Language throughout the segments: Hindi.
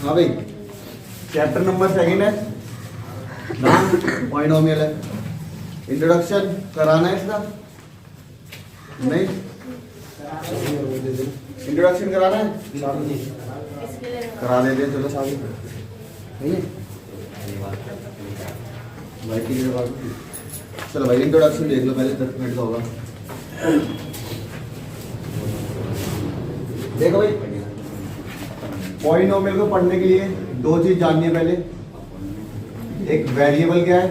हाँ भाई, चैप्टर नंबर 2 है, नाम पॉलिनोमियल है। इंट्रोडक्शन कराना है इसका? नहीं, इंट्रोडक्शन कराना है, करा देते हैं। चलो साथ नहीं है भाई की बात। चलो भाई इंट्रोडक्शन देख लो पहले, 10 मिनट का होगा। देखो भाई, पॉलिनोमियल को पढ़ने के लिए 2 चीज जाननी है पहले। एक वेरिएबल क्या है,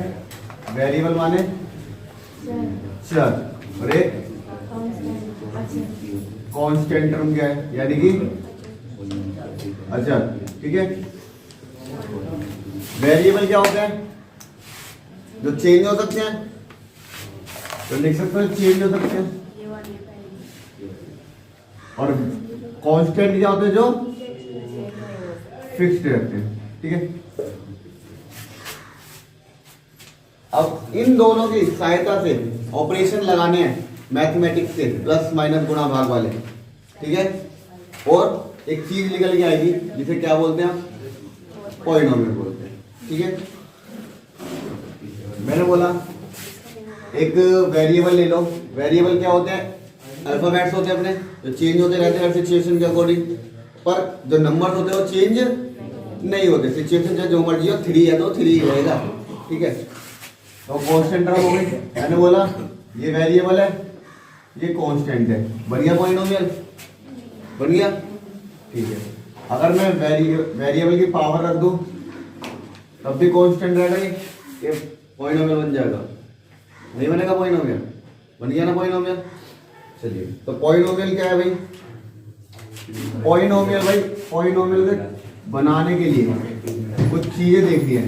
वेरिएबल माने चर, और एक कांस्टेंट टर्म क्या है, यानी कि अचर। ठीक है, वेरिएबल क्या होते हैं? जो चेंज हो सकते हैं, तो लिख सकते हैं चेंज हो सकते हैं। और कांस्टेंट क्या होते हैं? जो फिक्स्ड रहते हैं। ठीक है, अब इन दोनों की सहायता से ऑपरेशन लगाने हैं मैथमेटिक्स से, प्लस माइनस गुणा भाग वाले। ठीक है, और एक चीज निकल के आएगी जिसे क्या बोलते हैं? पॉलिनोमियल बोलते हैं। ठीक है, मैंने बोला एक वेरिएबल ले लो। वेरिएबल क्या होते हैं? अल्फाबेट्स होते हैं अपने, जो चेंज होते रहते हैं सिचुएशन के अकॉर्डिंग, पर जो नंबर होते हैं वो चेंज नहीं होते। सिचुएशन चाहे जो मर्जी हो, 3 है तो 3 ही रहेगा। ठीक है, तो कांस्टेंट टर्म हो गई। मैंने बोला ये वेरिएबल है, ये कांस्टेंट है, बन गया पॉलिनोमियल, बन गया। ठीक है, अगर मैं वेरिएबल की पावर रख दूं तब भी कांस्टेंट रहेगा, ये पॉलिनोमियल बन जाएगा। नहीं बनेगा पॉलिनोमियल? बन गया ना पॉलिनोमियल। चलिए, तो पॉलिनोमियल क्या है भाई? पॉलिनोमियल भाई, पॉलिनोमियल के बनाने के लिए कुछ चीजें देखनी है।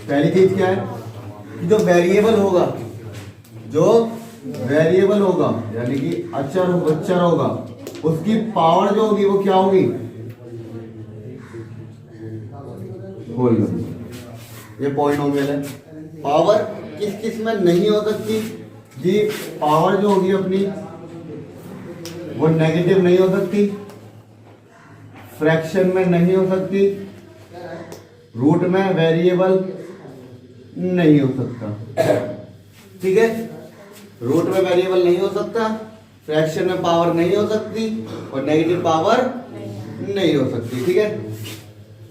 पहली चीज क्या है? जो वेरिएबल होगा, जो वेरिएबल होगा यानी कि अचर होगा, उसकी पावर जो होगी वो क्या होगी? Whole number. ये पॉलिनोमियल है। पावर किस किस में नहीं हो सकती जी? पावर जो होगी अपनी वो नेगेटिव नहीं हो सकती, फ्रैक्शन में नहीं हो सकती, रूट में वेरिएबल नहीं हो सकता। ठीक है, रूट में वेरिएबल नहीं हो सकता, फ्रैक्शन में पावर नहीं हो सकती, और नेगेटिव पावर नहीं हो सकती। ठीक है,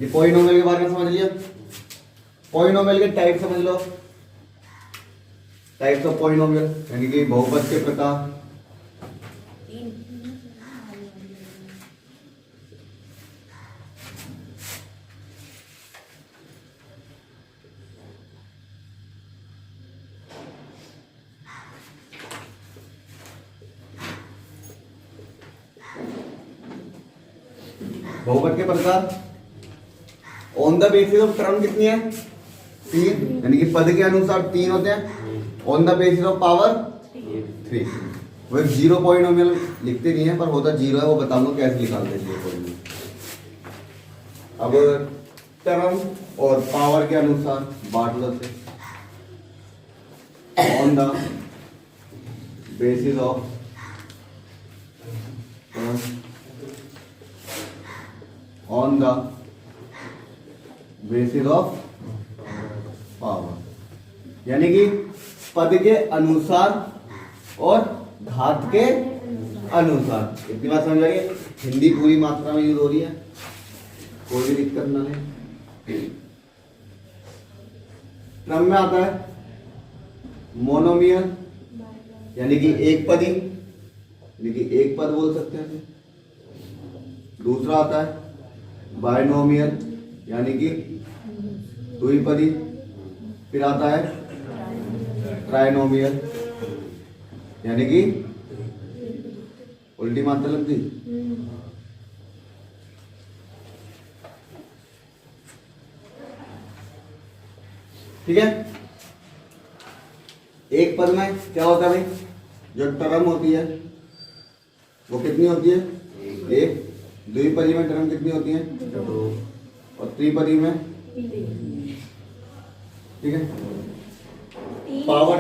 ये पॉलिनोमियल के बारे में समझ लिया। पॉलिनोमियल के टाइप समझ लो। टाइप्स ऑफ पॉलिनोमियल यानी कि बहुपद के प्रकार। बहुपद के प्रकार on the basis of term कितनी है? 3, यानी कि पद के अनुसार 3 होते हैं। On the basis of power 3। वो एक 0 पॉलिनोमियल लिखते नहीं है, पर होता 0 है, वो बताऊंगा कैसे निकालते हैं 0 पॉलिनोमियल। अब टर्म और पावर के अनुसार बांट लो से। On the basis of on the basis of power, यानी कि पद के अनुसार और घात के अनुसार। इतनी बात समझ आ गई? हिंदी पूरी मात्रा में यूज हो रही है, कोई भी दिक्कत ना है। क्रम में आता है मोनोमियल, यानी कि एक पदी, यानी कि एक पद बोल सकते हैं। दूसरा आता है बायनोमियल, यानी कि द्विपदी। फिर आता है ट्राइनोमियल, यानी कि उल्टी मात्रा लग गई। ठीक है, एक पद में क्या होता है भाई? जो टर्म होती है वो कितनी होती है? 1। द्विपदी में टर्म कितनी होती है? 2। और त्रिपदी में? ठीक है, पावर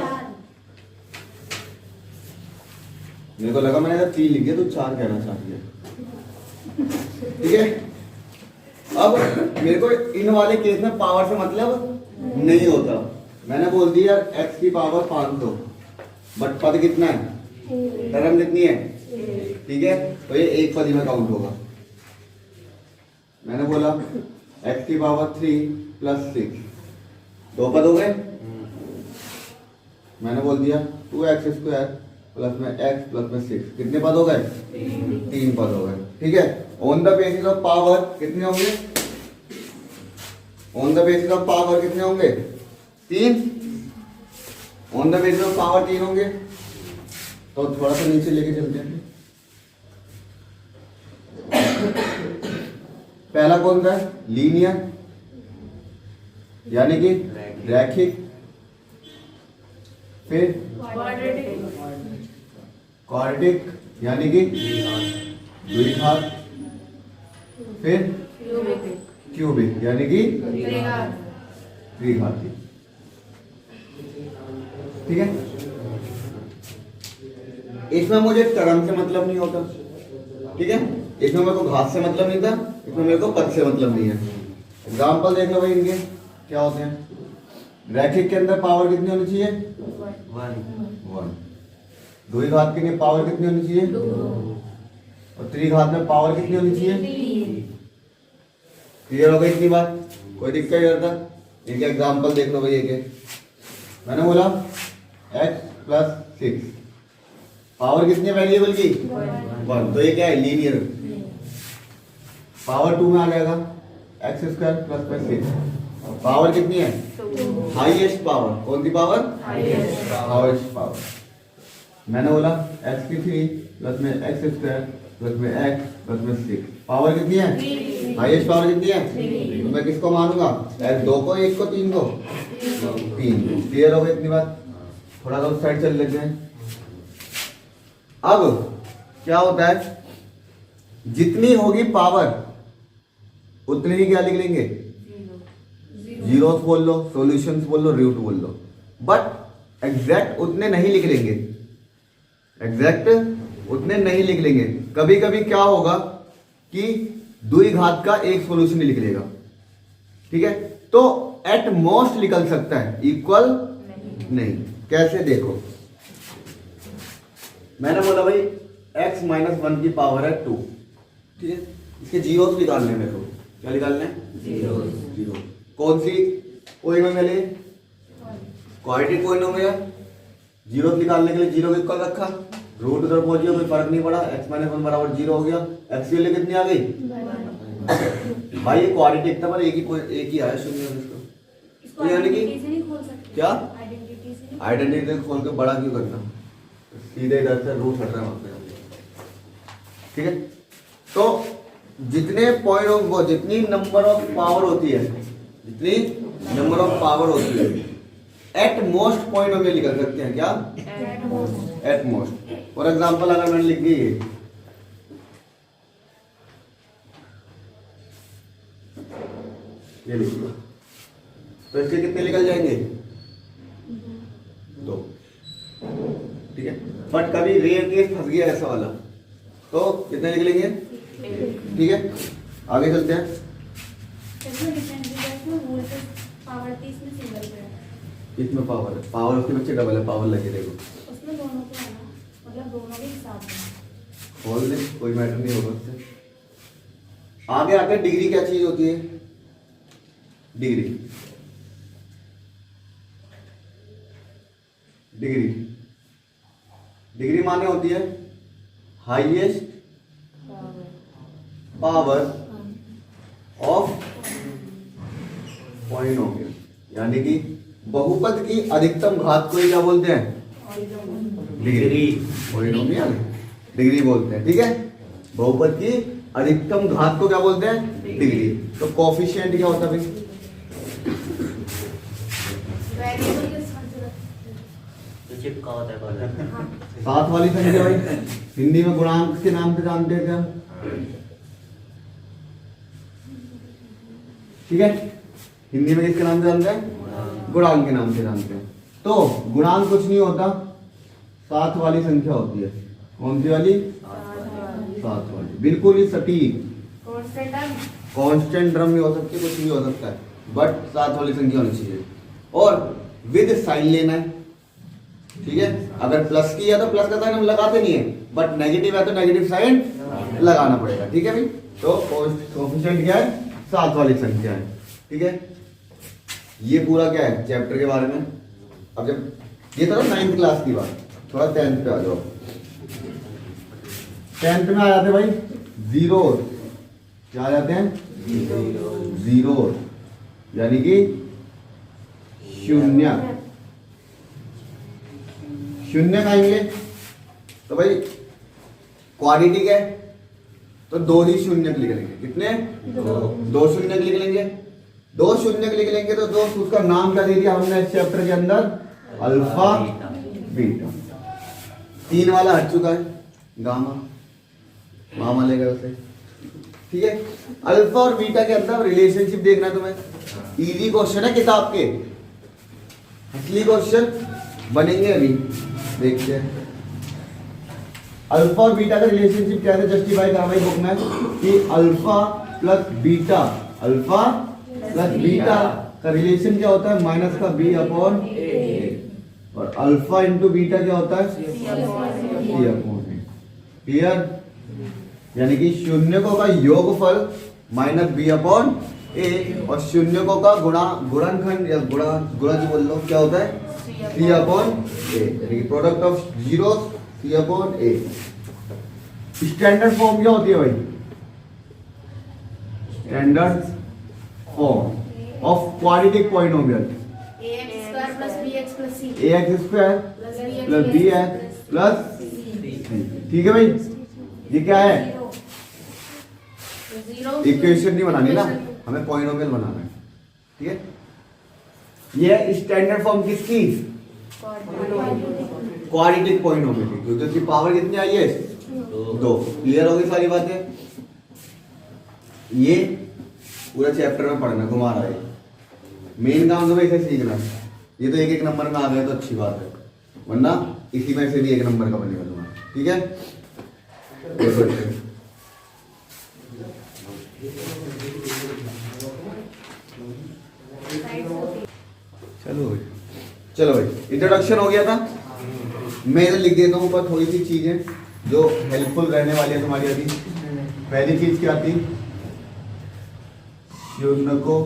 मेरे को लगा मैंने 3 लिख दिया तो 4 कहना चाहिए। ठीक है, अब मेरे को इन वाले केस में पावर से मतलब नहीं होता, मैंने बोल दिया x की पावर 500, बट पद कितना है, टर्म कितनी है, ठीक है, तो ये एक पद में काउंट होगा। मैंने बोला x की पावर 3 + 6, 2 पद हो गए। मैंने बोल दिया 2x² प्लस में x प्लस में 6, कितने पद हो गए, 3 पद हो गए, ठीक है। On the basis of power कितने होंगे, on the basis of power कितने होंगे, 3, on the basis of power 3 होंगे। तो थोड़ा सा नीचे लेके चलते हैं। पहला कौन सा है, लीनियर यानी कि रैखिक, फिर क्वाड्रेटिक यानी कि द्विघात, फिर क्यूबिक यानी कि त्रिघाती, ठीक है। इसमें मुझे टर्म से मतलब नहीं होता, ठीक है, इसमें मेरे को घात से मतलब नहीं था, इसमें मेरे को पद से मतलब नहीं है। एग्जाम्पल देख लो भाई इनके क्या होते हैं। रैखिक के अंदर पावर कितनी होनी चाहिए, 1। द्विघात के लिए पावर कितनी होनी चाहिए, 2। और त्रिघात में पावर कितनी होनी चाहिए, 3। क्लियर हो गई इतनी बात, कोई दिक्कत नहीं होता। इनके एग्जाम्पल देख लो भाई ये, मैंने बोला x + 6, पावर कितनी है वेरिएबल की, 1, तो ये क्या है, लीनियर। पावर 2 में आ जाएगा x² + 6, पावर कितनी है, हाईएस्ट पावर, कौन सी पावर, हाईएस्ट पावर। मैंने बोला x की 3 प्लस में x² प्लस में x प्लस में 6, पावर कितनी है, हाईएस्ट पावर कितनी है, तो मैं किसको मानूंगा, 2 को, 1 को, 3 को, 3। क्लियर हो गई इतनी बात। थोड़ा सा उस साइड चल लेते हैं। अब क्या होता है, जितनी होगी पावर उतनी ही क्या लिख लेंगे, जीरोस बोल लो, सॉल्यूशंस बोल लो, रूट बोल लो, बट एग्जैक्ट उतने नहीं लिख लेंगे, एग्जैक्ट उतने नहीं लिख लेंगे। कभी कभी क्या होगा कि द्विघात का एक सॉल्यूशन नहीं लिख लेगा, ठीक है, तो एट मोस्ट निकल सकता है, इक्वल नहीं। कैसे, देखो मैंने बोला भाई x - 1 की पावर है 2, ठीक है, इसके जीरोस निकालने मेरे को, क्या निकालने हैं, जीरो। कौन सी कोई में मिले, क्वाड्रेटिक कोई में गया, जीरो निकालने के लिए जीरो को इक्वल रखा, रूट उधर पहुंच गया, कोई फर्क नहीं पड़ा, x - 1 बराबर 0 हो गया, x की वैल्यू कितनी आ गई भाई, ये क्वाड्रेटिक था पर एक ही आया शून्य इसको, यानी कि क्या आइडेंटिटी खोल के बड़ा क्यों करना, सीधे इधर से रूट हट रहा है, ठीक है। तो जितने पॉइंट ऑफ, जितनी नंबर ऑफ पावर होती है, जितनी नंबर ऑफ पावर होती है, एट मोस्ट पॉइंट में निकल सकते हैं, क्या, एट मोस्ट। फॉर एग्जांपल अगर मैंने लिख दी ये लिख दिया, तो इसके कितने निकल जाएंगे, 2, ठीक है। बट कभी रेयर केस फंस गया ऐसा वाला, तो कितने निकलेंगे, ठीक है। आगे चलते हैं। इसमें पावर है, पावर उसके बच्चे डबल है, पावर लगे, देखो उसमें दोनों को है ना, मतलब दोनों के हिसाब में खोल दे, कोई मैटर नहीं होगा उससे। आगे आगे डिग्री क्या चीज होती है, डिग्री, डिग्री, डिग्री माने होती है हाईएस्ट पावर ऑफ पॉलिनोमियल, यानी कि बहुपद की अधिकतम घात को क्या बोलते हैं, डिग्री, पॉलिनोमियल डिग्री बोलते हैं, ठीक है। बहुपद की अधिकतम घात को क्या बोलते हैं, डिग्री। तो कोफिशिएंट क्या होता है भाई, चिपका होता है, साथ वाली संख्या भाई, हिंदी में गुणांक के नाम से जानते हैं क्या, ठीक है। हिंदी में किसके नाम से जानते हैं, गुणांक के नाम से जानते हैं। तो गुणांक कुछ नहीं होता, साथ वाली संख्या होती है। कौन सी वाली, साथ वाली, बिल्कुल ही सटीक, कांस्टेंट टर्म कांस्टेंट टर्म भी हो सकती है, कुछ भी हो सकता है, बट साथ वाली संख्या होनी चाहिए और विद साइन लेना है। ठीक है, अगर प्लस की है तो प्लस का साइन हम लगाते नहीं है, बट नेगेटिव है तो नेगेटिव साइन लगाना पड़ेगा। ठीक है भाई, तो कोएफिशिएंट क्या है, साथ वाली संख्या है। ठीक है, ये पूरा क्या है चैप्टर के बारे में। अब जब ये तो 9th क्लास की बात, थोड़ा 10th पे आ जाओ। 10th में आ जाते हैं भाई जीरो, क्या आ जाते हैं जीरो, यानी कि शून्य। शून्य कहेंगे तो भाई क्वाड्रेटिक है तो दो ही शून्य लिख लेंगे। कितने? दो शून्य लिख लेंगे। दो शून्य लिख लेंगे तो दोस्त उसका नाम क्या दे दिया हमने इस चैप्टर के अंदर, अल्फा बीटा। 3 वाला हट चुका है, गामा मामा लेगा उसे। ठीक है, अल्फा और बीटा के अंदर रिलेशनशिप देखना है तुम्हें, इजी क्वेश्चन है किताब के, असली क्वेश्चन बनेंगे अभी, देखते हैं। अल्फा और बीटा का रिलेशनशिप कैसे जस्टिफाई करा भाई बुक में कि alpha plus beta, alpha plus beta का रिलेशन क्या होता है, माइनस का बी अपॉन ए, और अल्फा इंटू बीटा क्या होता है, सी अपॉन ए। क्लियर? यानी कि शून्यकों का योगफल माइनस बी अपॉन ए और शून्यकों का गुणनखंड या गुणज बोल लो क्या होता है, सी अपॉन ए, यानी कि product of zero C upon A. Standard form क्या होती है भाई, standard form of quadratic polynomial, ax² + bx + c ax² plus B X plus C. ठीक है भाई, ये क्या है, इक्वेशन नहीं बनानी ना, हमें पॉलिनोमियल बनाना है। ठीक है, ये स्टैंडर्ड फॉर्म किसकी, क्वाड्रेटिक पॉलिनोमियल की, क्योंकि उसकी पावर कितनी आई है, 2। क्लियर होगी सारी बातें। ये पूरा चैप्टर में पढ़ना, घुमा रहा है, मेन काम तो इसे सीखना। ये तो एक एक नंबर में आ गए तो अच्छी बात है, वरना इसी में से भी एक नंबर का बनेगा तुम्हारा। ठीक है, चलो भाई इंट्रोडक्शन हो गया था। मैं इधर लिख देता हूँ ऊपर थोड़ी सी चीजें जो हेल्पफुल रहने वाली है तुम्हारी अभी। पहली चीज क्या थी, शून्यकों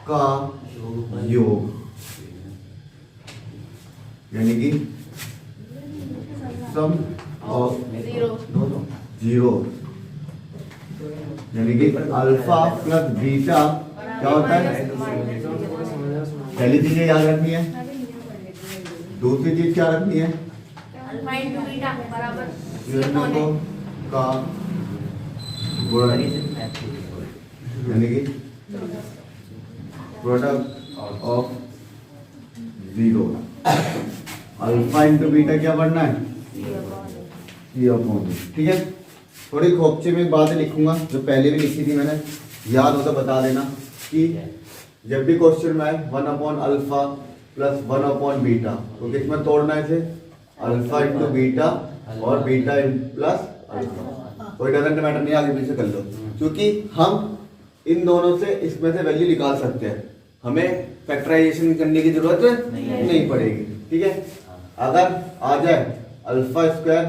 का योग, यानी कि सम ऑफ जीरो, यानी कि अल्फा प्लस बीटा क्या होता है, पहली चीज याद रखनी है। दूसरी चीज क्या रखनी है, अल्फा इंटू बीटा बराबर शून्यकों का गुणन, यानी कि product of zero. Alpha into beta क्या बनना है, सी अपॉन ए। ठीक है, थोड़ी खोपचे में बातें लिखूंगा जो पहले भी लिखी थी मैंने, याद हो तो बता देना कि जब भी क्वेश्चन में आए 1 upon alpha plus 1 upon beta, तो किस में तोड़ना है इसे, अल्फा इंटू बीटा और बीटा प्लस अल्फा। कोई डजेंट मैटर नहीं, आगे पीछे कर लो, क्योंकि हम इन दोनों से इसमें से वैल्यू निकाल सकते हैं, हमें फैक्टराइजेशन करने की जरूरत नहीं पड़ेगी। ठीक है, अगर आ जाए alpha square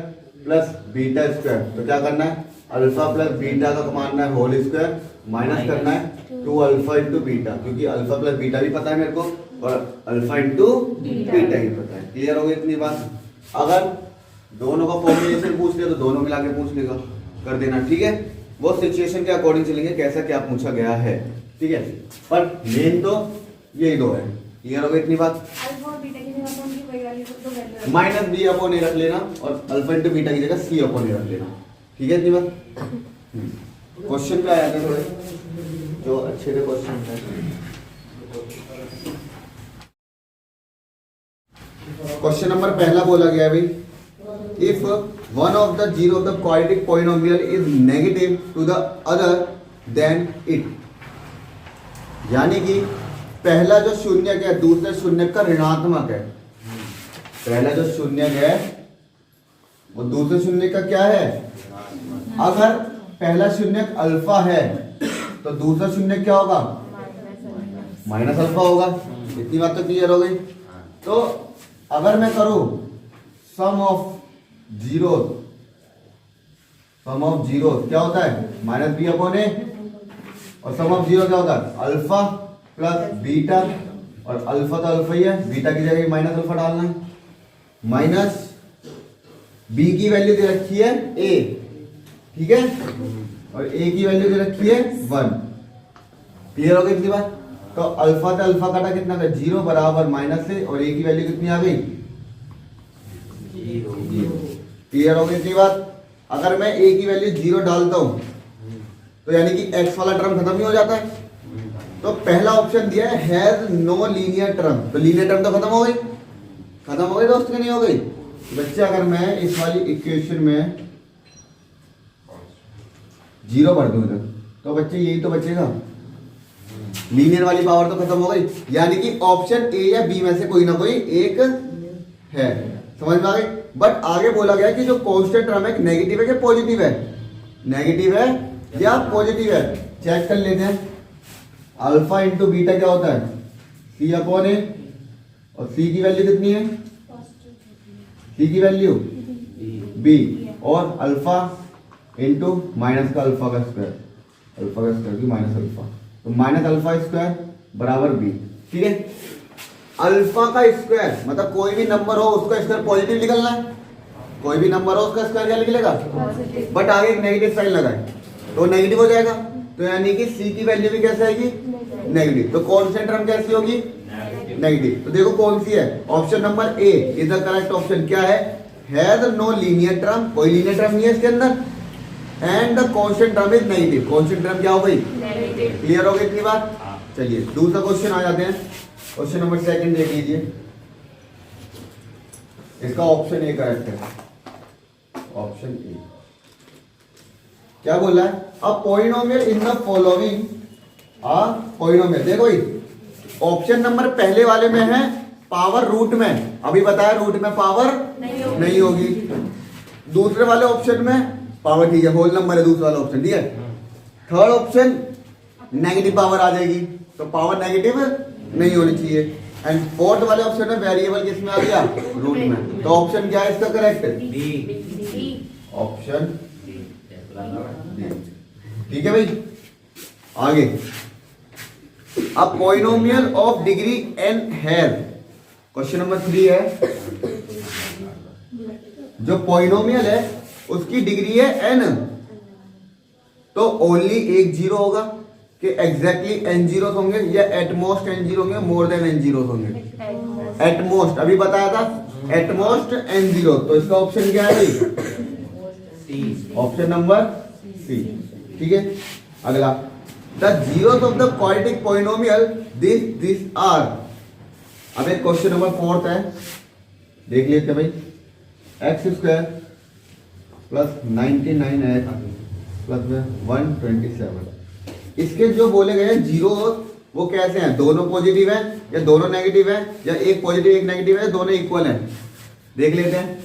plus beta square तो क्या करना है, अल्फा प्लस बीटा का मानना है होल स्क्वायर, माइनस करना है 2 अल्फा इंटू बीटा, क्योंकि अल्फा प्लस बीटा भी पता है मेरे को और अल्फा इंटू बीटा ही पता है। क्लियर हो गई इतनी बात। अगर दोनों का फॉर्मुलेशन पूछ लिया तो दोनों मिला के पूछ लेगा, कर देना। ठीक है, वो सिचुएशन के अकॉर्डिंग चलेंगे कैसा क्या पूछा गया है। ठीक है, पर मेन तो यही दो है। क्लियर हो गई इतनी बात। अल्फा और बीटा की जगह कौन सी कोई वैल्यू तो वैल्यू माइनस बी अपॉन ए रख लेना और अल्फा इंटू बीटा की जगह सी अपॉन ए रख लेना। ठीक है इतनी बात। क्वेश्चन पे आया था थोड़े जो अच्छे थे क्वेश्चन थे। क्वेश्चन नंबर पहला बोला गया भाई, if one of the zero of the quadratic polynomial is negative to the other then it, यानी कि पहला जो शून्य है दूसरे शून्य का ऋणात्मक है। पहला जो शून्य है वो दूसरे शून्य का क्या है, अगर पहला शून्य अल्फा है तो दूसरा शून्य क्या होगा? माइनस अल्फा होगा। इतनी बात तो क्लियर हो गई। तो अगर मैं करूं सम ऑफ जीरो क्या होता है? Minus B upon A. और सम ऑफ जीरो क्या होता है? अल्फा प्लस बीटा, और अल्फा तो अल्फा ही है, बीटा की जगह माइनस अल्फा डालना है। माइनस बी की वैल्यू दे रखी है ए, ठीक है, और ए की वैल्यू दे रखी है 1। क्लियर हो गई इतनी बात? तो अल्फा से अल्फा काटा कितना का? 0 बराबर माइनस से, और ए की वैल्यू कितनी आ गई? 0। क्लियर हो गई इतनी बात? अगर मैं ए की वैल्यू 0 डालता हूं तो यानी कि एक्स वाला टर्म खत्म ही हो जाता है। तो पहला ऑप्शन दिया है हैज नो लीनियर टर्म, तो लीनियर टर्म तो खत्म हो गई। खत्म हो गई दोस्त, कि नहीं हो गई? बच्चे अगर मैं इस वाली इक्वेशन में 0 भर दूं इधर, तो बच्चे यही तो बचेगा, लीनियर वाली पावर तो खत्म हो गई। यानी कि ऑप्शन ए या बी में से कोई ना कोई एक है। समझ में आ गई? बट आगे बोला गया कि जो कांस्टेंट टर्म है नेगेटिव है कि पॉजिटिव है? नेगेटिव है या पॉजिटिव है? चेक कर लेते हैं। अल्फा इंटू बीटा क्या होता है? सी अपॉन ए, और सी की वैल्यू कितनी है? सी की वैल्यू बी, और अल्फा इंटू माइनस का अल्फा का स्क्वायर, अल्फा का स्क्वायर की माइनस अल्फा, तो माइनस अल्फा स्क्वायर बराबर बी। ठीक है, अल्फा का स्क्वायर मतलब कोई भी नंबर हो उसका स्क्वायर पॉजिटिव निकलना है। कोई भी नंबर हो उसका स्क्वायर क्या निकलेगा? बट आगे एक नेगेटिव साइन लगाए तो नेगेटिव हो जाएगा। तो यानी कि सी की वैल्यू भी कैसे आएगी? नेगेटिव। तो कांस्टेंट टर्म कैसी होगी? नेगेटिव। तो देखो कौन सी है? Option number A is the correct option. क्या है? हैज नो लीनियर टर्म, कोई लीनियर टर्म नहीं है इसके अंदर, and the constant term is negative. Constant term क्या हो गई? क्लियर हो गई इतनी बात? चलिए दूसरा क्वेश्चन आ जाते हैं। क्वेश्चन नंबर 2 देख लीजिए। इसका ऑप्शन ए करेक्ट है। ऑप्शन ए क्या बोल रहा है? A polynomial in the following, a polynomial. देखो ऑप्शन नंबर पहले वाले में है पावर रूट में, अभी बताया रूट में पावर नहीं होगी। दूसरे वाले ऑप्शन में पावर, ठीक है, होल नंबर है दूसरा वाला ऑप्शन, ठीक है। थर्ड ऑप्शन नेगेटिव पावर आ जाएगी, तो पावर नेगेटिव नहीं होनी चाहिए। एंड फोर्थ वाले ऑप्शन में वेरिएबल किसमें आ गया? रूट में। तो ऑप्शन क्या है इसका करेक्ट? Option D. ठीक है भाई, आगे। A polynomial of degree n है, क्वेश्चन नंबर 3 है। जो पॉलिनोमियल है उसकी डिग्री है n, तो ओनली एक जीरो होगा कि एग्जैक्टली n जीरो होंगे, या एटमोस्ट n जीरो होंगे, मोर देन n जीरो होंगे? एटमोस्ट, अभी बताया था एटमोस्ट n जीरो। तो इसका ऑप्शन क्या है भाई? Option number C. ठीक है, अगला। The zeros of the quadratic polynomial this are. अब एक क्वेश्चन नंबर 4 है, देख लेते हैं भाई। X square plus 99x plus 127, इसके जो बोले गए जीरो वो कैसे हैं? दोनों पॉजिटिव है या दोनों नेगेटिव है, या एक पॉजिटिव एक नेगेटिव है, दोनों इक्वल है? देख लेते हैं।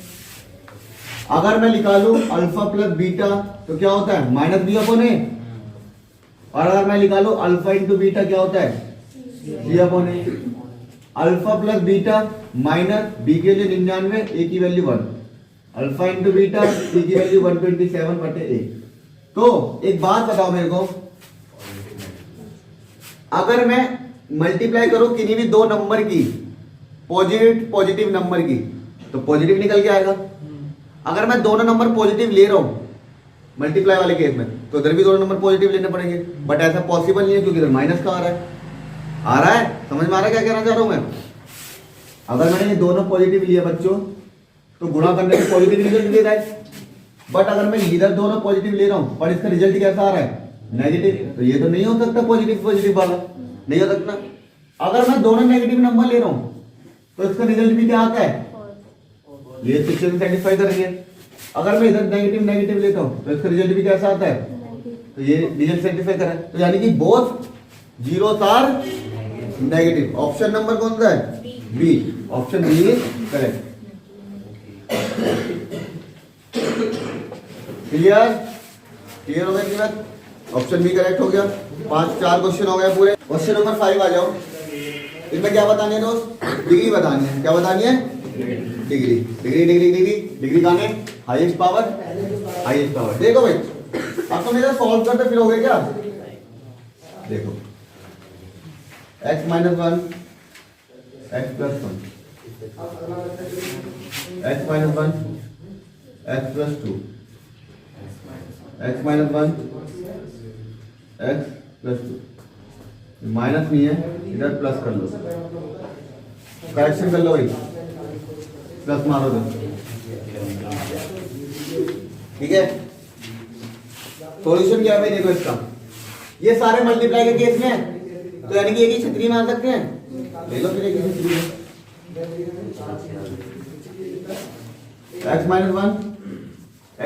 अगर मैं निकालूं अल्फा प्लस बीटा तो क्या होता है? Minus B upon A. और अगर मैं निकालूं अल्फा इंटू बीटा क्या होता है? C upon A. Alpha plus beta minus B के लिए 99, ए की value 1। Alpha into beta, C की वैल्यू 127/a। तो एक बात बताओ मेरे को, अगर मैं मल्टीप्लाई करूं किन्हीं भी दो नंबर की, पॉजिटिव नंबर की, तो पॉजिटिव निकल के आएगा। अगर मैं दोनों नंबर पॉजिटिव ले रहा हूं मल्टीप्लाई वाले केस में, तो इधर भी दोनों नंबर पॉजिटिव लेने पड़ेंगे। बट ऐसा पॉसिबल नहीं है क्योंकि इधर माइनस का आ रहा है। समझ में आ रहा है क्या कहना चाह रहा हूं मैं? अगर मैंने ये दोनों पॉजिटिव लिया बच्चों, तो गुणा करने में पॉजिटिव रिजल्ट दे रहा है। बट अगर मैं इधर दोनों पॉजिटिव ले रहा हूं पर इसका रिजल्ट कैसा आ रहा है? नेगेटिव, तो ये तो नहीं हो सकता पॉजिटिव वाला, नहीं हो सकता। अगर मैं दोनों नेगेटिव नंबर ले रहा हूं तो इसका रिजल्ट भी क्या आता है? ये सिचुएशन सेटिस्फाई कर रही है। अगर मैं इधर नेगेटिव लेता हूं तो इसका रिजल्ट भी कैसा आता है? तो ये रिजल्ट सेटिस्फाई कर रहा है। तो यानी कि both zeros are negative. Option number कौन सा है? B. Option B is correct. Clear हो गया कि बात? ऑप्शन बी करेक्ट हो गया। 4 क्वेश्चन हो गए पूरे। क्वेश्चन नंबर 5 आ जाओ। इसमें क्या बतानी है दोस्त? डिग्री बतानी है। क्या बतानी है? Degree. Degree degree degree degree कहाँ है? Highest power, highest power. देखो भाई, अब तो मेरा सॉल्व करते फिर हो गया क्या? देखो x minus 1 x plus 1 x minus 1 x plus 2 x minus 1 x plus 2। Minus नहीं है, इधर प्लस कर लो, करेक्शन कर लो भाई, प्लस मारो तो ठीक है। सॉल्यूशन क्या है भाई? देखो इसका, ये सारे मल्टीप्लाई के केस में है, तो यानी कि एक ही छतरी में आ सकते हैं। ले लो फिर एक ही छतरी में। x minus 1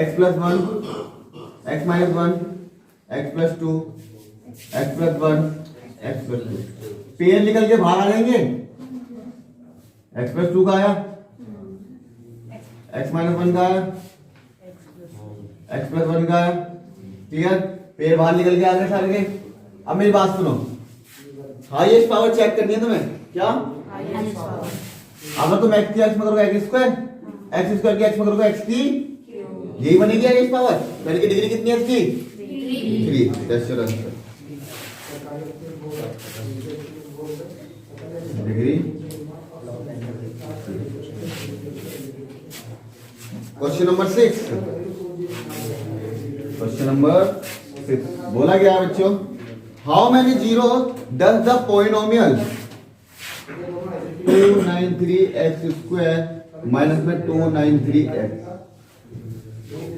x plus 1 x minus 1 x plus 2 x plus 1 x plus 2। Pair निकल के बाहर आ जाएंगे। x प्लस 2 का आया, x माइनस 1 का आया, x प्लस 1 का आया। क्लियर? पेड़ बाहर निकल के आ गए सारे के। अब मेरी बात सुनो, हाईएस्ट पावर चेक करनी है तुम्हें। क्या? अगर तुम x की x में करोगे x स्क्वायर, x स्क्वायर की x में करोगे x की, यही बनेगी हाईएस्ट पावर। यानी कि डिग्री कितनी है इसकी? 3। That's your answer. Degree. Question number 6। Question number 6 बोला गया बच्चों, how many zero does the polynomial 293x square minus में 293x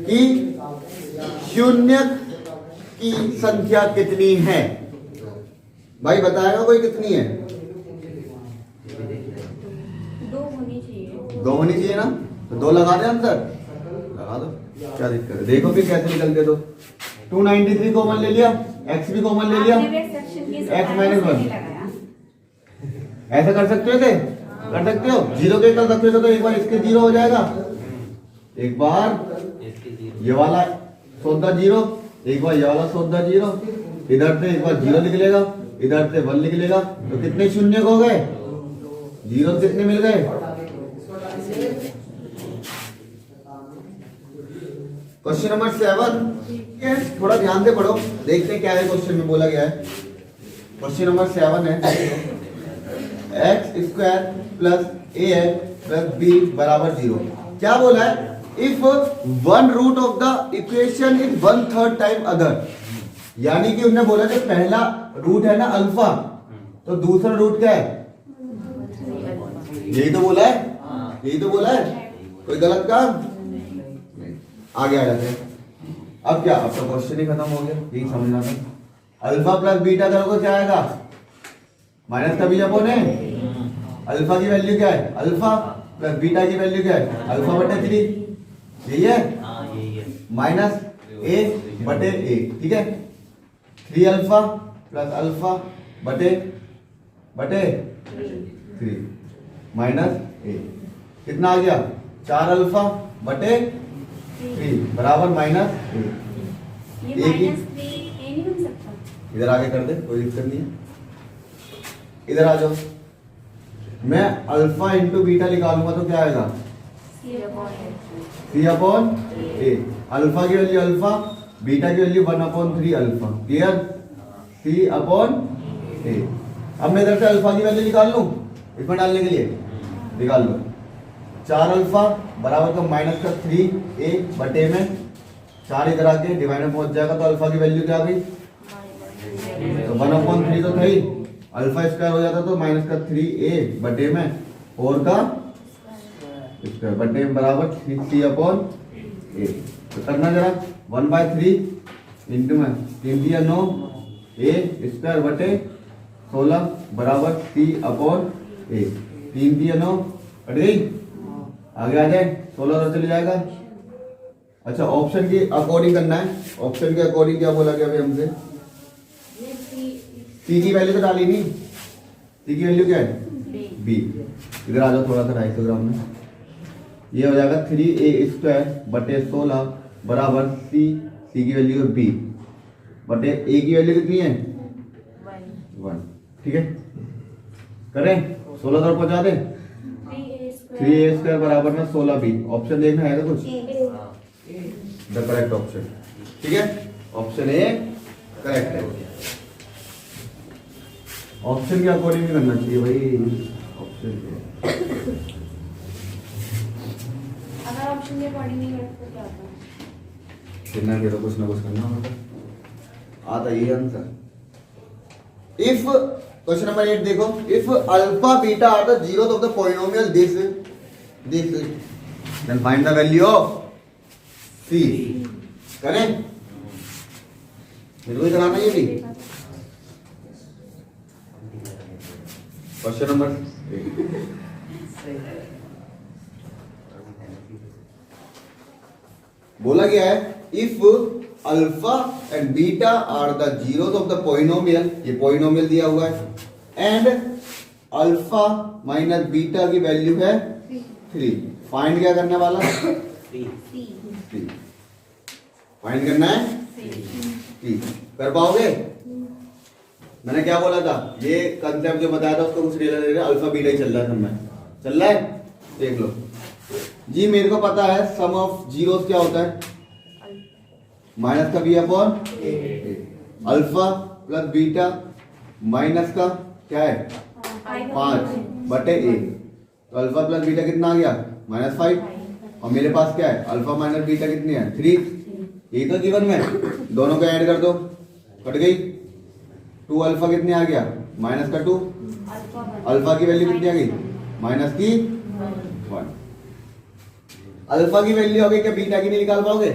की शून्य की संख्या कितनी है? भाई बताएगा कोई कितनी है? 2 होनी चाहिए। 2 होनी चाहिए ना, तो 2 लगा दे अंदर, लगा दो, क्या दिक्कत है? देखो फिर कैसे निकलते। तो 293 कॉमन ले लिया, x भी कॉमन ले लिया, x माइनस 1। ऐसा कर सकते हो? कर सकते हो? जीरो के कर सकते हो तो एक बार इसके जीरो हो जाएगा, एक बार ये वाला सौदा जीरो, एक बार ये वाला सौदा जीरो, इधर से एक बार जीरो निकलेगा, इधर से 1 निकलेगा। तो कितने शून्य हो गए? जीरो कितने मिल गए? क्वेश्चन नंबर 7, थोड़ा ध्यान से पढ़ो, देखते हैं क्या है क्वेश्चन में बोला गया है। क्वेश्चन नंबर 7 है, x square plus a plus b बराबर 0। क्या बोला है? If one root of the equation is 1/3 time other, यानी कि उन्होंने बोला जो पहला रूट है ना अल्फा, तो दूसरा रूट क्या है? यही तो बोला है, यही तो बोला है। कोई गलत काम? आगे आ जाते हैं। अब क्या? अब तो क्वेश्चन ही खत्म हो गया, यही समझना था। अल्फा प्लस बीटा करोगे क्या आएगा? माइनस का बीच अपॉन है। अल्फा की वैल्यू क्या है? अल्फा प्लस बीटा की वैल्यू क्या है? अल्फा बटे 3। यही है, माइनस ए बटे ए। ठीक है, 3 अल्फा प्लस अल्फा बटे 3 माइनस ए। कितना आ गया? 4 अल्फा बटे 3 बराबर माइनस ए। ये ए की माइनस 3 ए नहीं बन सकता। इधर आगे कर दे, कोई दिक्कत नहीं है। इधर आ जाओ, मैं अल्फा इंटू बीटा निकालूंगा तो क्या आएगा? C upon A. अल्फा की वैल्यू अल्फा, बीटा की value 1/3 alpha. Clear? C upon A. अब मैं इधर से अल्फा की वैल्यू निकाल लूं इसमें डालने के लिए, निकाल लो। 4 अल्फा बराबर का माइनस का 3 ए बटे में 4 इधर आके डिवाइड में पहुंच जाएगा, तो अल्फा की वैल्यू क्या आ गई? तो 1/3 तो था ही, अल्फा स्क्वायर हो जाता तो माइनस का 3 ए बटे में 4 का स्क्वायर बटे में बराबर 3 अपॉन ए। तो करना जरा 1/3 इंटू में 3 दिया 9 ए स्क्वायर बटे 16 बराबर 3 अपॉन ए। 3 दिया 9 कट गई, आगे आ जाए 16 तो चले जाएगा। अच्छा, ऑप्शन की अकॉर्डिंग करना है। ऑप्शन के अकॉर्डिंग क्या बोला गया भाई हमसे? सी की वैल्यू तो डाली नहीं, सी की वैल्यू क्या है? बी। इधर आ जाओ थोड़ा सा 250 ग्राम में, ये हो जाएगा 3a² बटे 16 बराबर सी सी की वैल्यू है बी, बटे ए की वैल्यू कितनी है 1। ठीक है, करें 16 तक पहुंचा दे। 3a² बराबर में 16b। ऑप्शन देखना है तो कुछ द करेक्ट ऑप्शन। ठीक है, ऑप्शन ए करेक्ट है। ऑप्शन के अकॉर्डिंग करना चाहिए भाई, ऑप्शन के। अगर ऑप्शन के अकॉर्डिंग नहीं करते तो क्या होता है? कितना के तो कुछ ना कुछ करना होगा। आता ये आंसर। इफ क्वेश्चन नंबर 8 देखो, if alpha beta are the zeros of the polynomial this then find the value of C. करें, मेरे को ही कराना ये भी। क्वेश्चन नंबर 8 बोला गया है if alpha and beta are the zeros of the polynomial, ये पॉलिनोमियल दिया हुआ है, एंड अल्फा माइनस बीटा की वैल्यू है 3। फाइंड क्या करने वाला? फाइंड करना है सी। कर पाओगे? मैंने क्या बोला था, ये कंसेप्ट जो बताया था उसको कुछ रिलेटेड अल्फा बीटा ही चल रहा है, सब में चल रहा है। देख लो जी, मेरे को पता है सम ऑफ जीरोस क्या होता है, माइनस का b upon alpha plus beta minus का क्या है 5 बटे ए। तो अल्फा प्लस बीटा कितना आ गया -5, और मेरे पास क्या है अल्फा माइनस बीटा कितनी है 3। यही तो जीवन में, दोनों को ऐड कर दो, कट गई। 2 अल्फा कितने आ गया -2, अल्फा की वैल्यू कितनी आ गई -1। अल्फा की वैल्यू हो गई, क्या बीटा की नहीं निकाल पाओगे?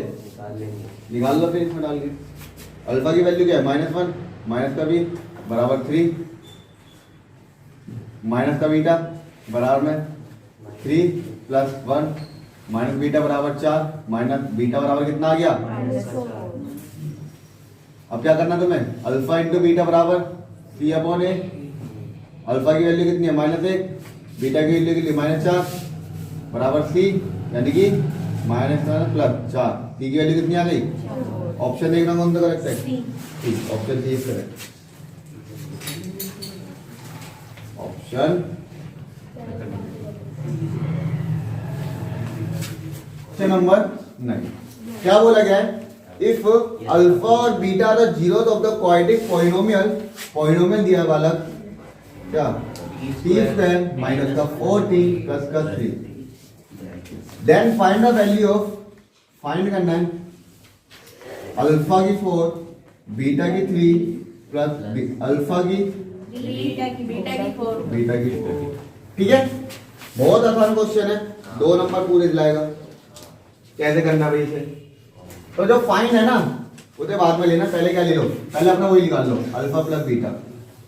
निकाल लो फिर इसमें डाल के। अल्फा की वैल्यू क्या है -1, माइनस का बी बराबर 3, माइनस का बीटा बराबर में 3 प्लस 1 माइनस बीटा बराबर 4, माइनस बीटा बराबर कितना आ गया। अब क्या करना तुम्हें, अल्फा इंटू बीटा बराबर सी अपॉन ए। अल्फा की वैल्यू कितनी है -1, बीटा की वैल्यू कितनी -4 बराबर सी, यानी कि -1 प्लस 4। सी की वैल्यू कितनी आ गई? ऑप्शन देखना कौन सा करेक्ट है? C. Option C is correct. Option number 9 क्या बोला गया है, इफ अल्फा और beta are the zeros of the quadratic polynomial, polynomial दिया बालक क्या t² माइनस का 4t प्लस का 3, then find the value of, find करना है अल्फा की 4 बीटा की 3 प्लस अल्फा की बीटा की 4। ठीक है, बहुत आसान क्वेश्चन है, 2 नंबर पूरे दिलाएगा। कैसे करना भाई इसे, तो जो फाइन है ना उसे बाद में लेना, पहले क्या ले लो, पहले अपना वही निकाल लो alpha plus beta.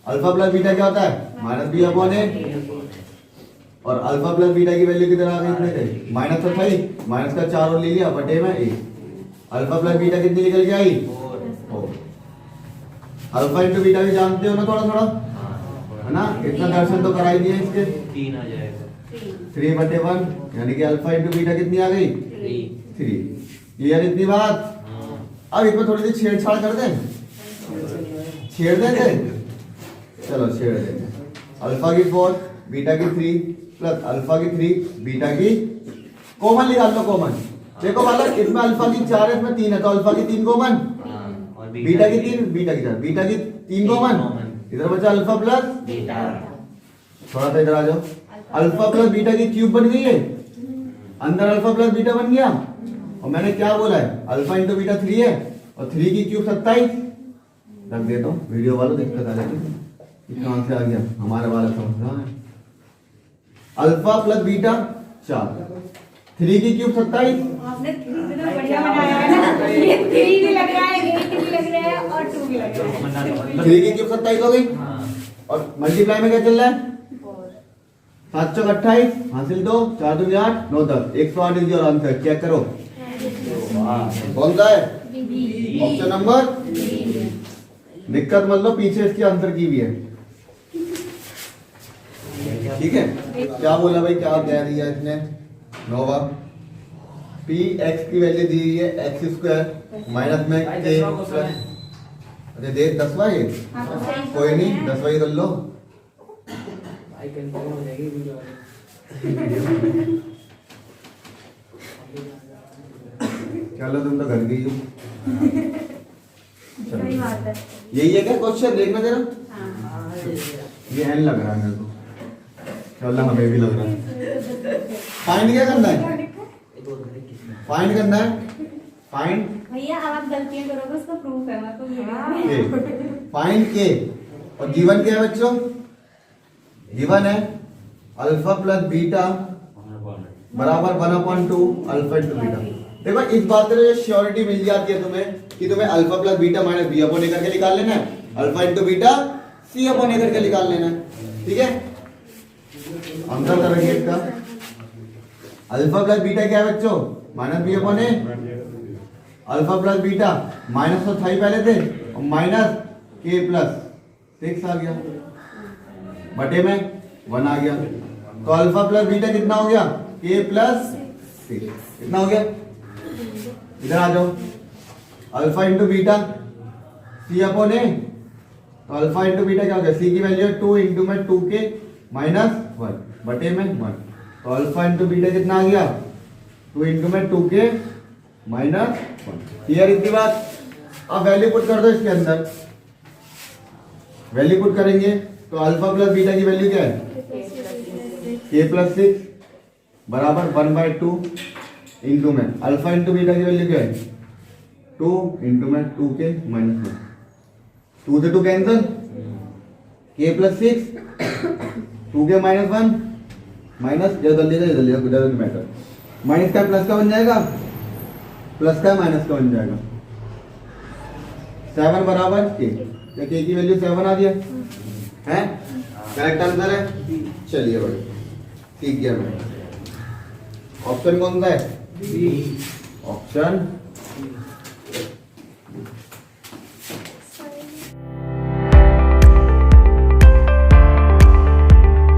Alpha plus beta क्या होता है -b अपॉन ए, और अल्फा प्लस बीटा की वैल्यू किधर आ गई, इतने थे माइनस तो था ही, माइनस का 4 और ले लिया बटे में ए। अल्फा प्लस बीटा कितनी निकल के आई 4। अल्फा इंटू बीटा भी जानते हो ना थोड़ा थोड़ा, है ना, इतना दर्शन तो कराई दिया इसके। 3 आ जाएगा 3 बटे 1, यानी कि अल्फा इंटू बीटा कितनी आ गई 3। क्लियर इतनी बात? अब इसमें थोड़ी सी छेड़छाड़ कर दें, छेड़ देंगे, चलो छेड़ देंगे। अल्फा की 4 बीटा की 3 प्लस अल्फा की 3 बीटा की, कॉमन निकाल लो कॉमन। देखो बालक, इसमें अल्फा की 4 है, इसमें 3 है, तो अल्फा की 3 कॉमन, और बीटा की 3 बीटा की 4, बीटा की 3 कॉमन, इधर बचा अल्फा प्लस बीटा। थोड़ा सा इधर आ जाओ। अल्फा प्लस बीटा की क्यूब बन गई है, अंदर अल्फा प्लस बीटा बन गया, और मैंने क्या बोला है अल्फा इंटू बीटा 3 है, और 3 की क्यूब 27। रख देता हूँ, वीडियो वालों दिक्कत आ जाएगी, कहां से आ गया हमारे वाला समझ रहा है। अल्फा प्लस बीटा 4, 3 की क्यूब 27। आपने 3 से तो बढ़िया बनाया है ना, ये 3 भी लग रहा है, 8 भी लग रहा है और 2 भी लग रहा है। 3 की क्यूब 27 हो गई, और मल्टीप्लाई में क्या चल रहा है 7 चौक 28, हासिल 2, 4 दूनी 8, 9 10, 108 इज योर आंसर। चेक करो कौन सा है, ऑप्शन नंबर। दिक्कत मत लो, पीछे इसके आंसर की भी है। ठीक है, क्या बोला भाई, क्या दे दिया इसने नोवा पी एक्स की वैल्यू दी हुई है एक्स स्क्वायर माइनस में भाई के 10वां क्वेश्चन है। अरे देख 10वां ये हाँ, तो सही तो कोई नहीं है। 10वां ही कर लो। भाई कंफ्यूजन हो जाएगी वीडियो वाली। चलो तुम तो घर गई हो। सही बात है। यही है क्या क्वेश्चन देखना जरा। हाँ। ये एन लग रहा है मेरे को। चलो हमें भी लग रहा है। फाइंड क्या करना है? फाइंड करना है। फाइंड भैया अब आप गलतियां करोगे उसका प्रूफ है मैं तो के फाइंड के और गिवन क्या है बच्चों? गिवन है अल्फा प्लस बीटा बराबर 1/2 अल्फा इंटू बीटा। देखो इस बात से श्योरिटी मिल जाती है तुम्हें कि तुम्हें alpha plus beta minus B upon A करके निकाल लेना है, alpha into beta C upon A करके निकाल लेना है। ठीक है, अंतर करेंगे इसका। अल्फा प्लस बीटा क्या है बच्चों? Minus B upon A. Alpha plus beta minus तो था ही पहले थे और माइनस के प्लस 6 आ गया बटे में 1 आ गया। तो अल्फा प्लस बीटा कितना हो गया? के प्लस 6 कितना हो गया? इधर आ जाओ। Alpha into beta C upon ए। तो अल्फा इंटू बीटा क्या हो गया? सी की वैल्यू है 2 इंटू में 2 के माइनस 1 बटे में 1। तो अल्फा इंटू बीटा कितना आ गया? 2 इंटू में 2 के माइनस 1। क्लियर इतनी बात? अब वैल्यू पुट कर दो इसके अंदर। वैल्यू पुट करेंगे तो अल्फा प्लस बीटा की वैल्यू क्या है? के प्लस 6 बराबर 1/2 इंटू में अल्फा इंटू बीटा की वैल्यू क्या है? 2 इंटू में 2 के माइनस 1। 2 से 2 कैंसल, के प्लस 6 2 के माइनस 1 माइनस जल्दी मैटर माइनस का प्लस का बन जाएगा, प्लस का माइनस का बन जाएगा। 7 बराबर के, क्या के की वैल्यू 7 आ गया है? करेक्ट आंसर है। चलिए भाई ठीक गया मैं। ऑप्शन कौन सा है? ऑप्शन